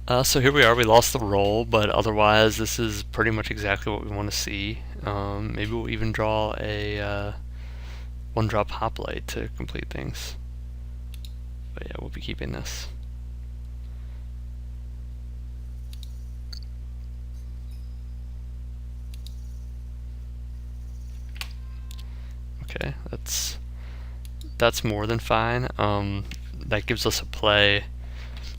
So here we are. We lost the roll, but otherwise, this is pretty much exactly what we want to see. Maybe we'll even draw a one-drop hoplite to complete things. But yeah, we'll be keeping this. Okay, that's more than fine. That gives us a play.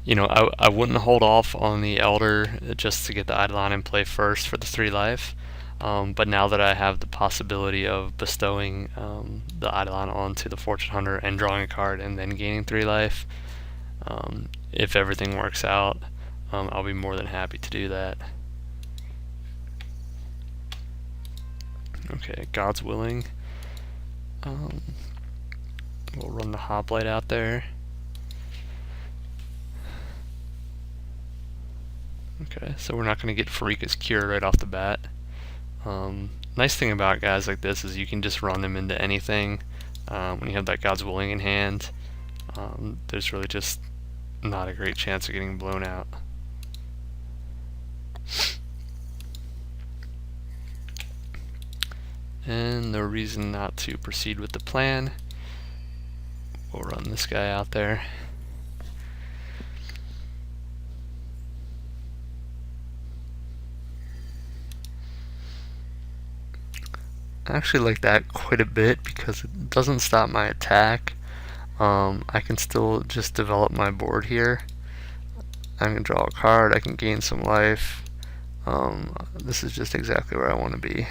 I wouldn't hold off on the Elder just to get the Eidolon in play first for the 3 life. But now that I have the possibility of bestowing the Eidolon onto the Fortune Hunter and drawing a card and then gaining 3 life, if everything works out, I'll be more than happy to do that. Okay, God's willing. We'll run the Hoplite out there. Okay, so we're not going to get Pharika's Cure right off the bat. Nice thing about guys like this is you can just run them into anything. When you have that God's Willing in hand, there's really just not a great chance of getting blown out. And no reason not to proceed with the plan. We'll run this guy out there. I actually like that quite a bit because it doesn't stop my attack. I can still just develop my board here. I can draw a card, I can gain some life. This is just exactly where I want to be.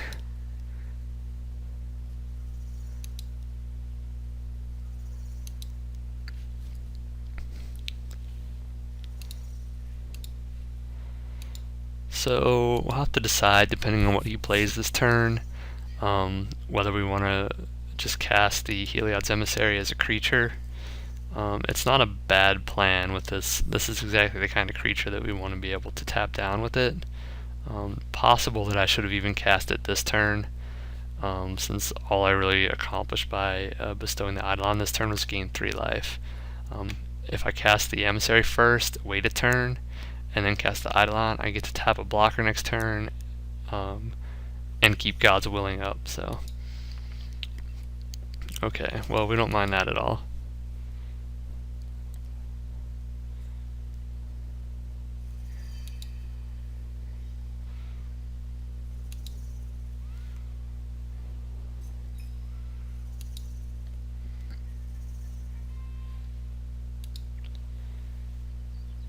So we'll have to decide, depending on what he plays this turn, whether we want to just cast the Heliod's Emissary as a creature. It's not a bad plan with this. This is exactly the kind of creature that we want to be able to tap down with it. Possible that I should have even cast it this turn, since all I really accomplished by bestowing the Eidolon this turn was gain 3 life. If I cast the Emissary first, wait a turn, and then cast the Eidolon, I get to tap a blocker next turn, and keep God's Willing up. So, okay, well, we don't mind that at all.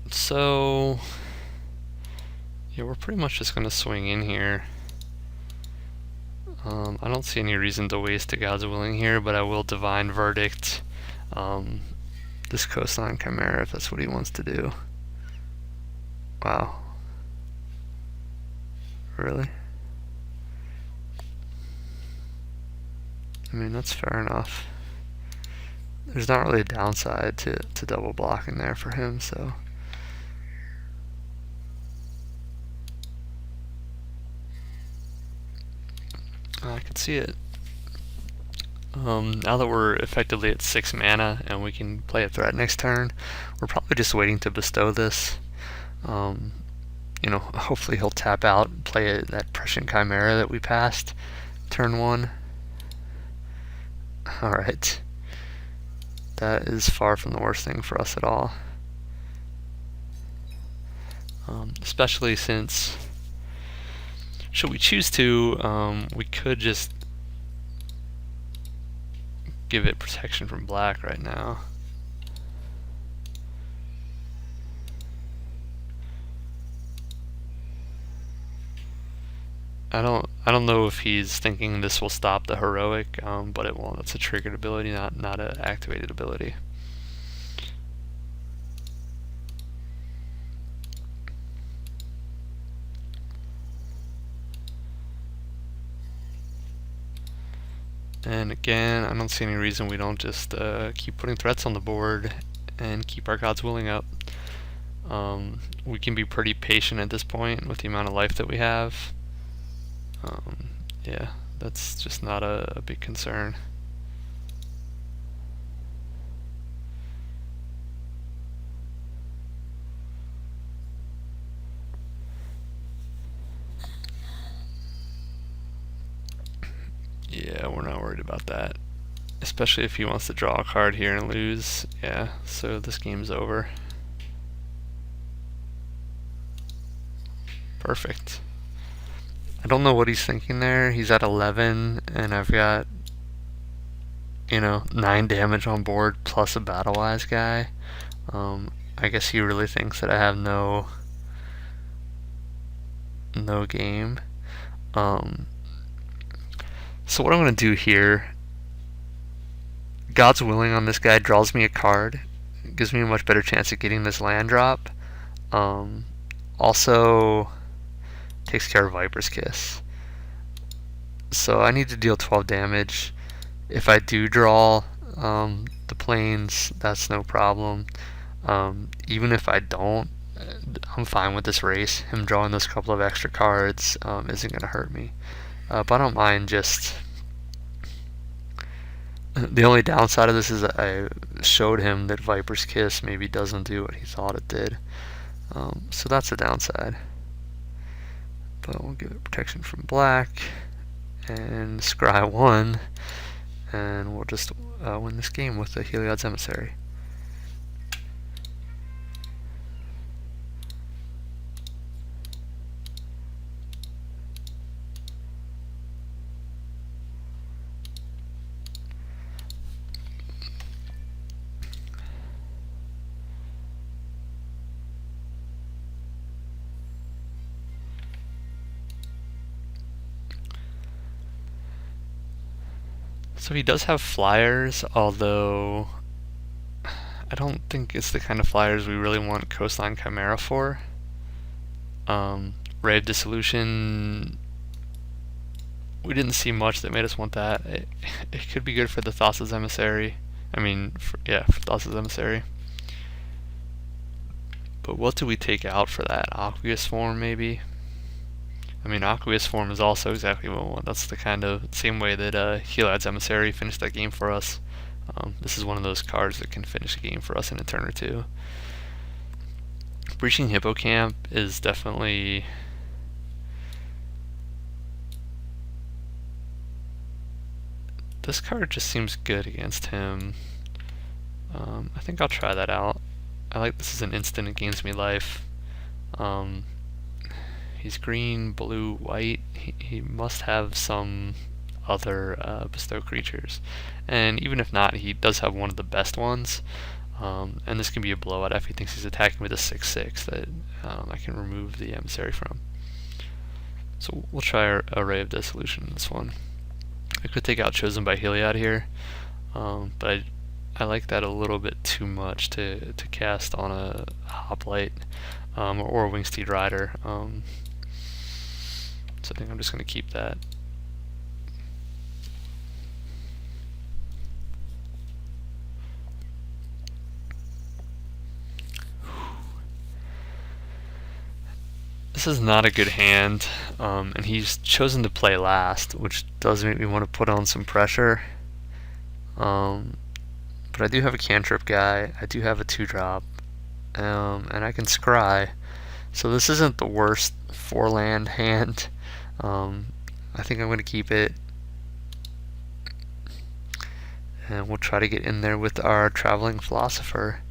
So, yeah, we're pretty much just going to swing in here. I don't see any reason to waste a God's Willing here, but I will Divine Verdict this Coastline Chimera if that's what he wants to do. Wow. Really? I mean, that's fair enough. There's not really a downside to double blocking there for him, so. I can see it. Now that we're effectively at 6 mana and we can play a threat next turn, we're probably just waiting to bestow this. Hopefully he'll tap out and play that Prescient Chimera that we passed turn 1. Alright. That is far from the worst thing for us at all. Especially since, should we choose to, we could just give it protection from black right now. I don't know if he's thinking this will stop the heroic, but it won't. It's a triggered ability, not an activated ability. And again, I don't see any reason we don't just keep putting threats on the board and keep our God's Willing up. We can be pretty patient at this point with the amount of life that we have. Yeah, that's just not a big concern. Yeah, we're not worried about that. Especially if he wants to draw a card here and lose. Yeah, so this game's over. Perfect. I don't know what he's thinking there. He's at 11, and I've got, 9 damage on board plus a Battle-Wise guy. I guess he really thinks that I have no game. So what I'm going to do here, God's Willing on this guy draws me a card. It gives me a much better chance of getting this land drop. Also takes care of Viper's Kiss. So I need to deal 12 damage. If I do draw the planes, that's no problem. Even if I don't, I'm fine with this race. Him drawing those couple of extra cards isn't going to hurt me. But I don't mind just... The only downside of this is that I showed him that Viper's Kiss maybe doesn't do what he thought it did. So that's a downside. But we'll give it protection from black and scry 1, and we'll just win this game with the Heliod's Emissary. So he does have flyers, although I don't think it's the kind of flyers we really want Coastline Chimera for. Ray of Dissolution, we didn't see much that made us want that. It could be good for the Thassa's Emissary. For Thassa's Emissary. But what do we take out for that? Aqueous Form, maybe? Aqueous Form is also exactly what we want. That's the kind of same way that Heliod's Emissary finished that game for us. This is one of those cards that can finish a game for us in a turn or two. Breaching Hippocamp is definitely... This card just seems good against him. I think I'll try that out. I like this as an instant, it gains me life. He's green, blue, white. He must have some other bestow creatures. And even if not, he does have one of the best ones. And this can be a blowout if he thinks he's attacking with a 6/6 that I can remove the emissary from. So we'll try a Ray of Dissolution in this one. I could take out Chosen by Heliod here, but I like that a little bit too much to cast on a Hoplite or a Wingsteed Rider. So I think I'm just going to keep that. This is not a good hand, and he's chosen to play last, which does make me want to put on some pressure. But I do have a cantrip guy, I do have a 2-drop, and I can scry. So this isn't the worst 4-land hand. I think I'm going to keep it. And we'll try to get in there with our Traveling Philosopher.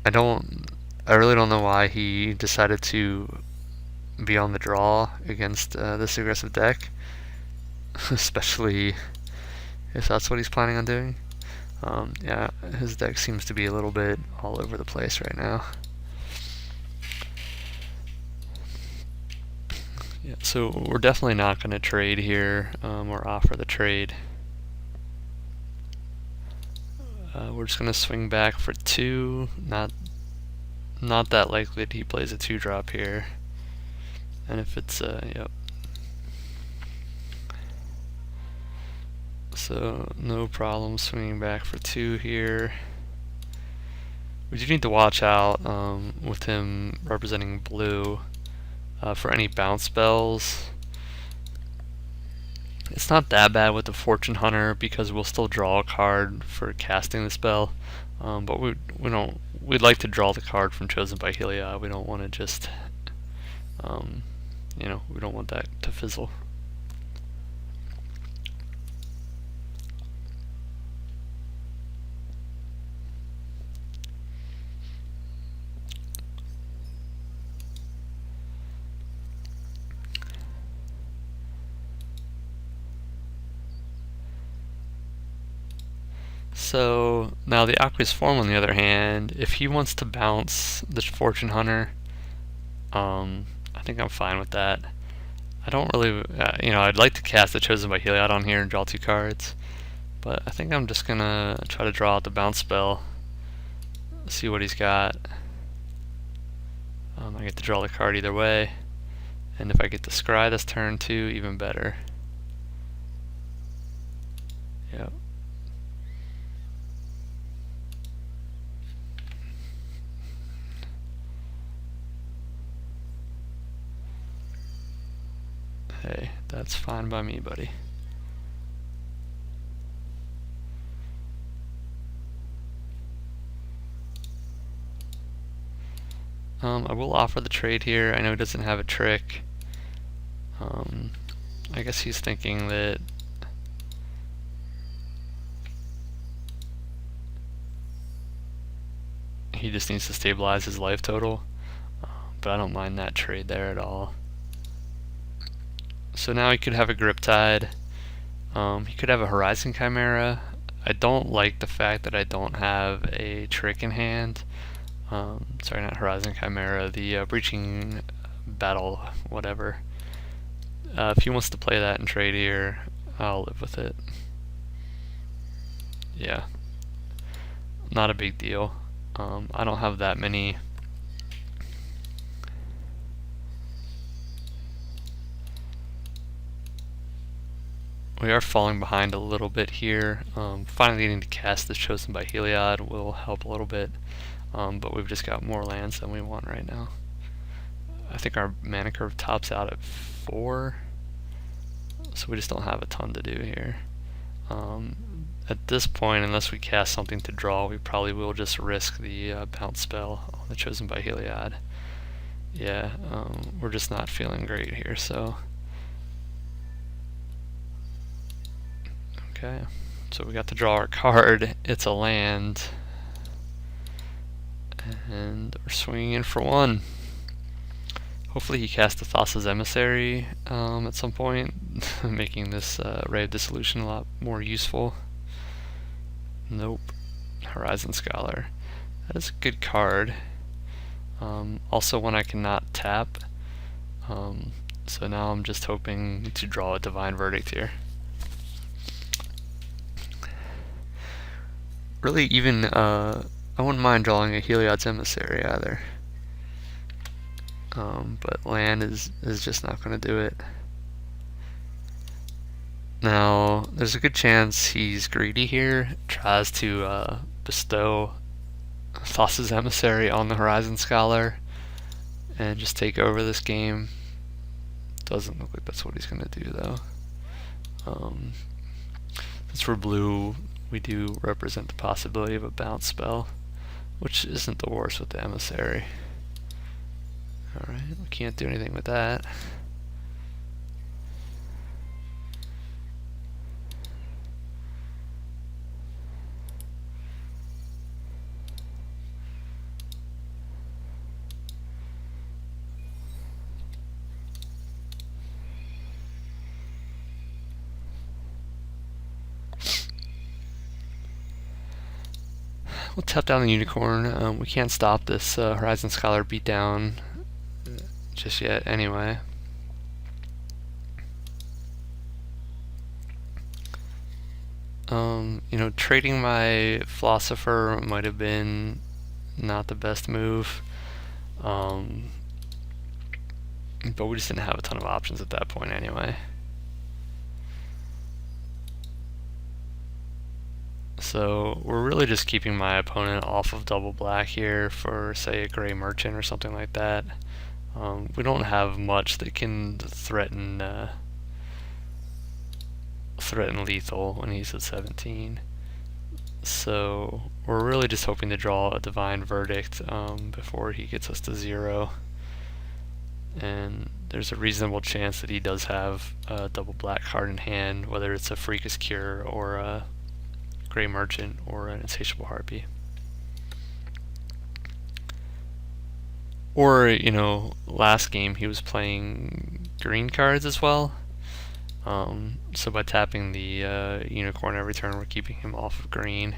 I really don't know why he decided to be on the draw against this aggressive deck. Especially if that's what he's planning on doing. Yeah, his deck seems to be a little bit all over the place right now. Yeah, so we're definitely not going to trade here, or offer the trade. We're just going to swing back for 2. Not that likely that he plays a 2-drop here. And if it's yep. So no problem swinging back for 2 here. We do need to watch out with him representing blue for any bounce spells. It's not that bad with the Fortune Hunter because we'll still draw a card for casting the spell, but we'd like to draw the card from Chosen by Heliod. We don't want to just we don't want that to fizzle. So now the Aqueous Form, on the other hand, if he wants to bounce the Fortune Hunter, I think I'm fine with that. I don't really, I'd like to cast the Chosen by Heliod on here and draw 2 cards, but I think I'm just gonna try to draw out the bounce spell, see what he's got. I get to draw the card either way, and if I get to scry this turn too, even better. Yep. Hey, that's fine by me, buddy. I will offer the trade here. I know he doesn't have a trick. I guess he's thinking that he just needs to stabilize his life total, but I don't mind that trade there at all. So now he could have a Grip Tide. He could have a Horizon Chimera. I don't like the fact that I don't have a trick in hand. Sorry, not Horizon Chimera, the Breaching Battle, whatever. If he wants to play that and trade here, I'll live with it. Yeah, not a big deal. I don't have that many. We are falling behind a little bit here. Finally getting to cast this Chosen by Heliod will help a little bit, but we've just got more lands than we want right now. I think our mana curve tops out at 4, so we just don't have a ton to do here. At this point, unless we cast something to draw, we probably will just risk the bounce spell on the Chosen by Heliod. Yeah, we're just not feeling great here, so... Okay, so we got to draw our card. It's a land, and we're swinging in for 1. Hopefully he casts a Thassa's Emissary at some point, making this Ray of Dissolution a lot more useful. Nope. Horizon Scholar. That is a good card. Also one I cannot tap. So now I'm just hoping to draw a Divine Verdict here. Really, even I wouldn't mind drawing a Heliod's Emissary either. But land is just not going to do it. Now, there's a good chance he's greedy here, tries to bestow Thassa's Emissary on the Horizon Scholar and just take over this game. Doesn't look like that's what he's going to do, though. Since we're blue, we do represent the possibility of a bounce spell, which isn't the worst with the Emissary. Alright, we can't do anything with that. We'll tap down the Unicorn. We can't stop this Horizon Scholar beatdown just yet anyway. Trading my Philosopher might have been not the best move, but we just didn't have a ton of options at that point anyway. So we're really just keeping my opponent off of double black here for, say, a Gray Merchant or something like that. We don't have much that can threaten lethal when he's at 17. So we're really just hoping to draw a Divine Verdict before he gets us to 0. And there's a reasonable chance that he does have a double black card in hand, whether it's a Freakus Cure or a Gray Merchant or an Insatiable Harpy. Or, last game he was playing green cards as well. So by tapping the Unicorn every turn, we're keeping him off of green.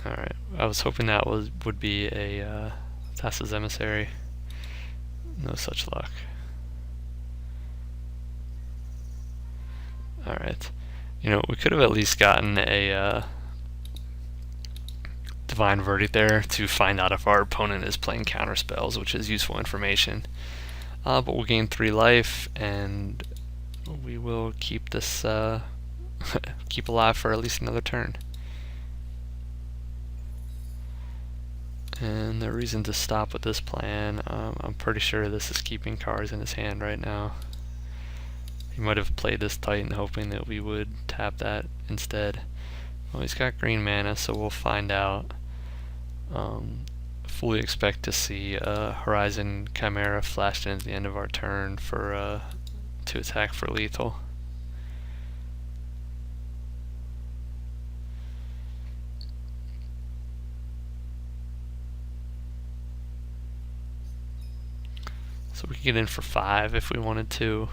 Alright, I was hoping that would be a Thassa's Emissary. No such luck. Alright. You know, we could have at least gotten a Divine Verdict there to find out if our opponent is playing counter spells, which is useful information. But we'll gain 3 life, and we will keep this keep alive for at least another turn. And the reason to stop with this plan, I'm pretty sure this is keeping cards in his hand right now. He might have played this Titan hoping that we would tap that instead. Well, he's got green mana, so we'll find out. Fully expect to see Horizon Chimera flashed in at the end of our turn for to attack for lethal. So we can get in for 5 if we wanted to.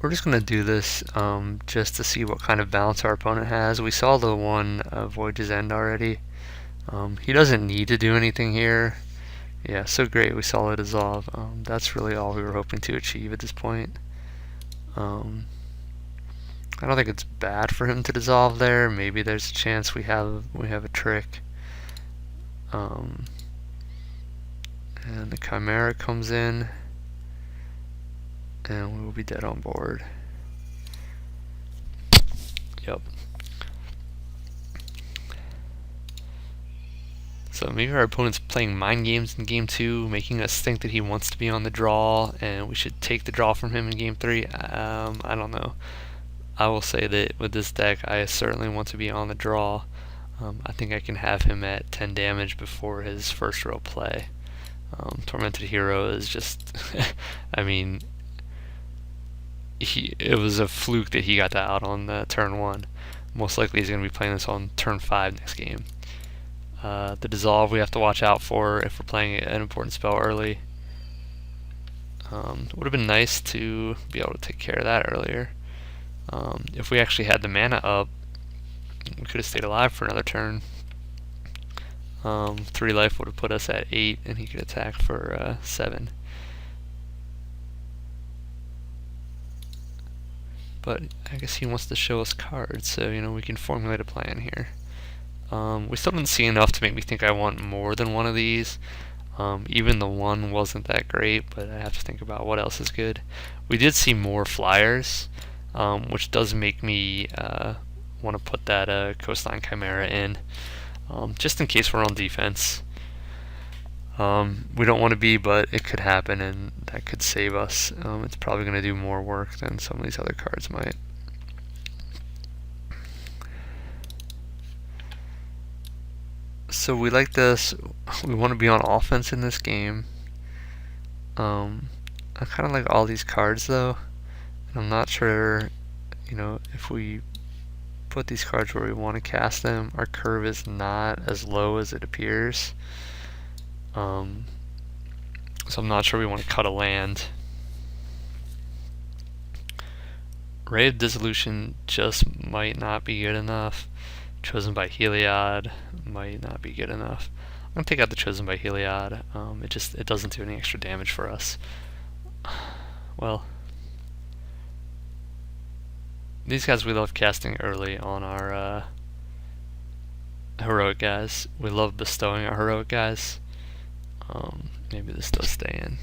We're just going to do this just to see what kind of balance our opponent has. We saw the one Voyage's End already. He doesn't need to do anything here. Yeah, so great, we saw it dissolve. That's really all we were hoping to achieve at this point. I don't think it's bad for him to dissolve there. Maybe there's a chance we have a trick. And the Chimera comes in, and we will be dead on board. Yep. So maybe our opponent's playing mind games in game 2, making us think that he wants to be on the draw, and we should take the draw from him in game 3. I don't know. I will say that with this deck, I certainly want to be on the draw. I think I can have him at 10 damage before his first real play. Tormented Hero is just, I mean, it was a fluke that he got that out on turn 1. Most likely he's going to be playing this on turn 5 next game. The dissolve we have to watch out for if we're playing an important spell early. It would have been nice to be able to take care of that earlier. If we actually had the mana up, we could have stayed alive for another turn. 3 life would have put us at 8, and he could attack for 7. But I guess he wants to show us cards, so you know we can formulate a plan here. We still didn't see enough to make me think I want more than one of these. Even the one wasn't that great, but I have to think about what else is good. We did see more flyers, which does make me want to put that Coastline Chimera in, just in case we're on defense. We don't want to be, but it could happen, and that could save us. It's probably going to do more work than some of these other cards might. So we like this. We want to be on offense in this game. I kind of like all these cards though. I'm not sure, you know, if we put these cards where we want to cast them, our curve is not as low as it appears. So I'm not sure we want to cut a land. Ray of Dissolution just might not be good enough. Chosen by Heliod might not be good enough. I'm gonna take out the Chosen by Heliod. It doesn't do any extra damage for us. Well, these guys we love casting early on our heroic guys. We love bestowing our heroic guys. Maybe this does stay in.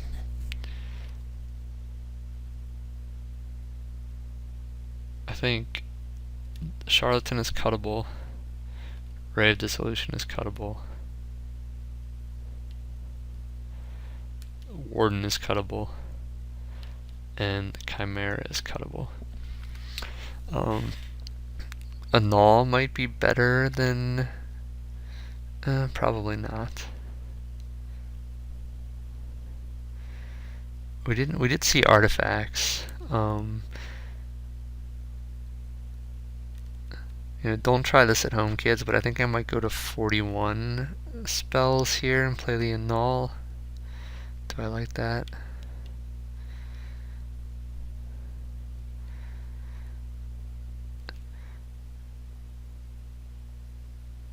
I think Charlatan is cuttable. Ray of Dissolution is cuttable. Warden is cuttable. And Chimera is cuttable. Annul might be better than... probably not. We did see artifacts. Don't try this at home, kids, but I think I might go to 41 spells here and play the Annul. Do I like that?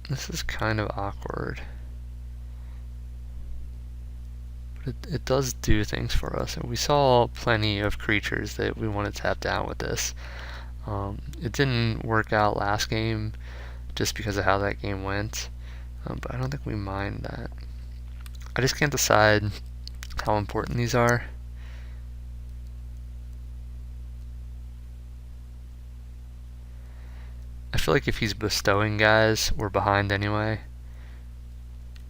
This is kind of awkward. But it does do things for us, and we saw plenty of creatures that we want to tap down with this. It didn't work out last game just because of how that game went, but I don't think we mind that. I just can't decide how important these are. I feel like if he's bestowing guys, we're behind anyway.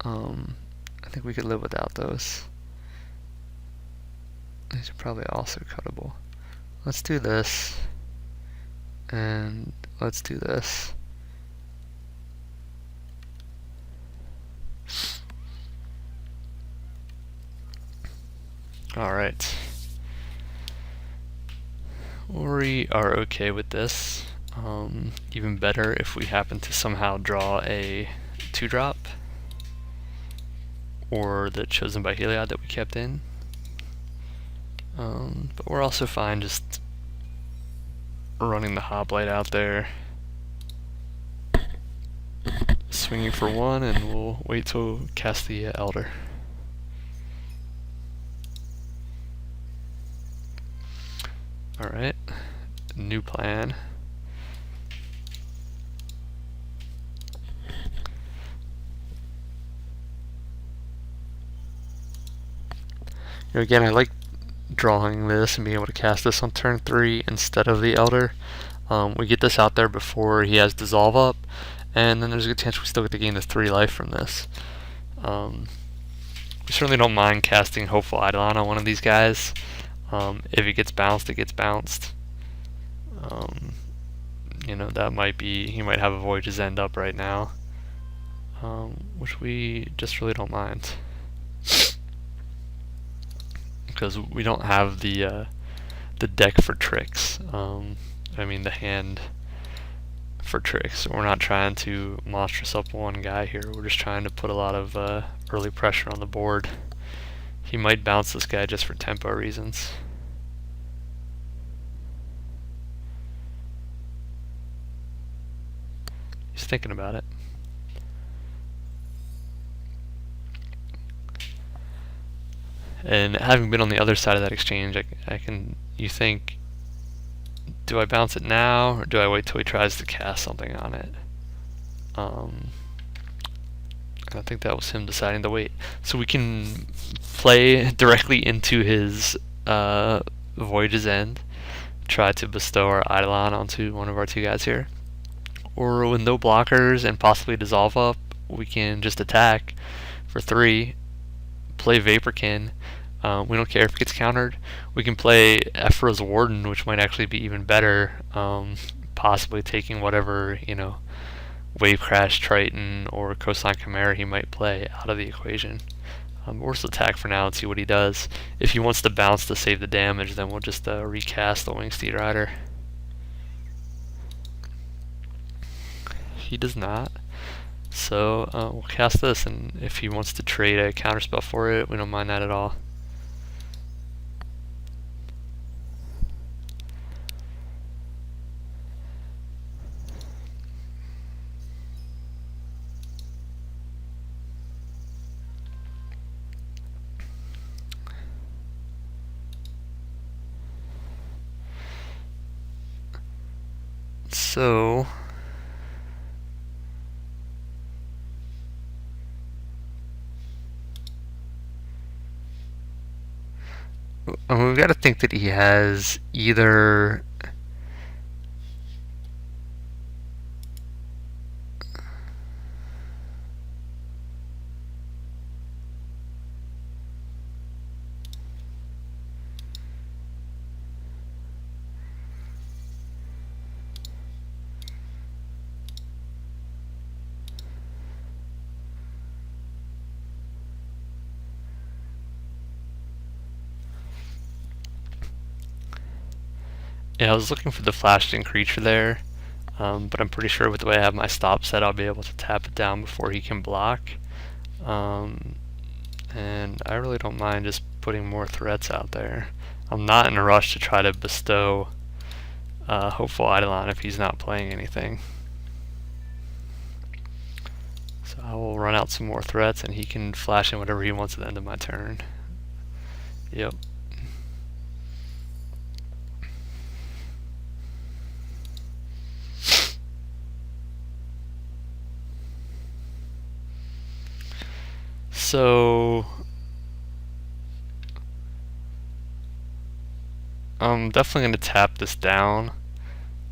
I think we could live without those. These are probably also cuttable. Let's do this. And let's do this. Alright. We are okay with this. Even better if we happen to somehow draw a 2-drop. Or the Chosen by Heliod that we kept in. But we're also fine just running the Hoplite out there, swinging for 1, and we'll wait till cast the Elder. Alright, new plan. Again, I like drawing this and being able to cast this on turn 3 instead of the Elder. We get this out there before he has Dissolve up, and then there's a good chance we still get to gain the 3 life from this. We certainly don't mind casting Hopeful Eidolon on one of these guys. If it gets bounced, it gets bounced. That might be, he might have a Voyage's End up right now, which we just really don't mind. Because we don't have the deck for tricks. The hand for tricks. We're not trying to monstrous up one guy here. We're just trying to put a lot of early pressure on the board. He might bounce this guy just for tempo reasons. He's thinking about it. And having been on the other side of that exchange, you think, do I bounce it now, or do I wait till he tries to cast something on it? I think that was him deciding to wait. So we can play directly into his Voyage's End, try to bestow our Eidolon onto one of our 2 guys here. Or with no blockers and possibly Dissolve up, we can just attack for 3, play Vaporkin. We don't care if it gets countered. We can play Ephra's Warden, which might actually be even better, possibly taking whatever, Wave Crash Triton or Coastline Chimera he might play out of the equation. We'll just attack for now and see what he does. If he wants to bounce to save the damage, then we'll just recast the Wingsteed Rider. He does not. So we'll cast this, and if he wants to trade a counterspell for it, we don't mind that at all. So we've got to think that he has either I was looking for the Flashing creature there. but I'm pretty sure with the way I have my stop set, I'll be able to tap it down before he can block. And I really don't mind just putting more threats out there. I'm not in a rush to try to bestow Hopeful Eidolon if he's not playing anything. So I will run out some more threats and he can flash in whatever he wants at the end of my turn. Yep. So I'm definitely going to tap this down.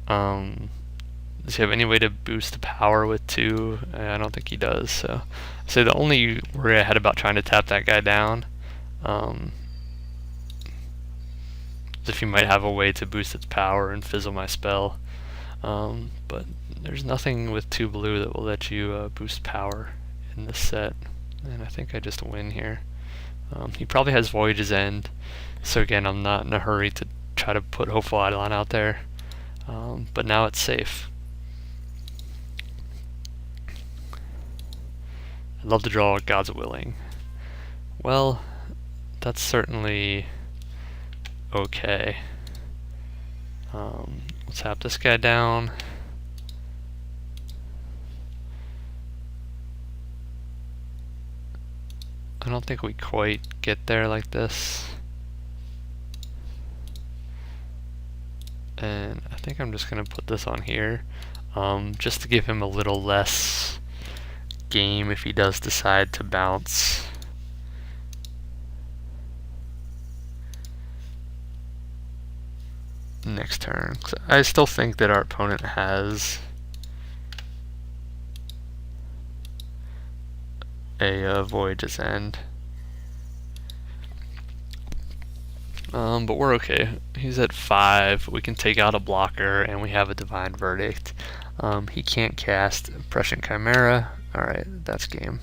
Does he have any way to boost the power with 2? I don't think he does. So the only worry I had about trying to tap that guy down is if he might have a way to boost its power and fizzle my spell. But there's nothing with 2 blue that will let you boost power in this set. And I think I just win here. He probably has Voyage's End, so again, I'm not in a hurry to try to put Hopeful Eidolon out there. But now it's safe. I'd love to draw God's Willing. Well, that's certainly okay. Let's tap this guy down. I don't think we quite get there like this. And I think I'm just going to put this on here, just to give him a little less game if he does decide to bounce. Next turn. I still think that our opponent has a Voyage's End. But we're okay. He's at 5. We can take out a blocker, and we have a Divine Verdict. He can't cast Prescient Chimera. Alright, that's game.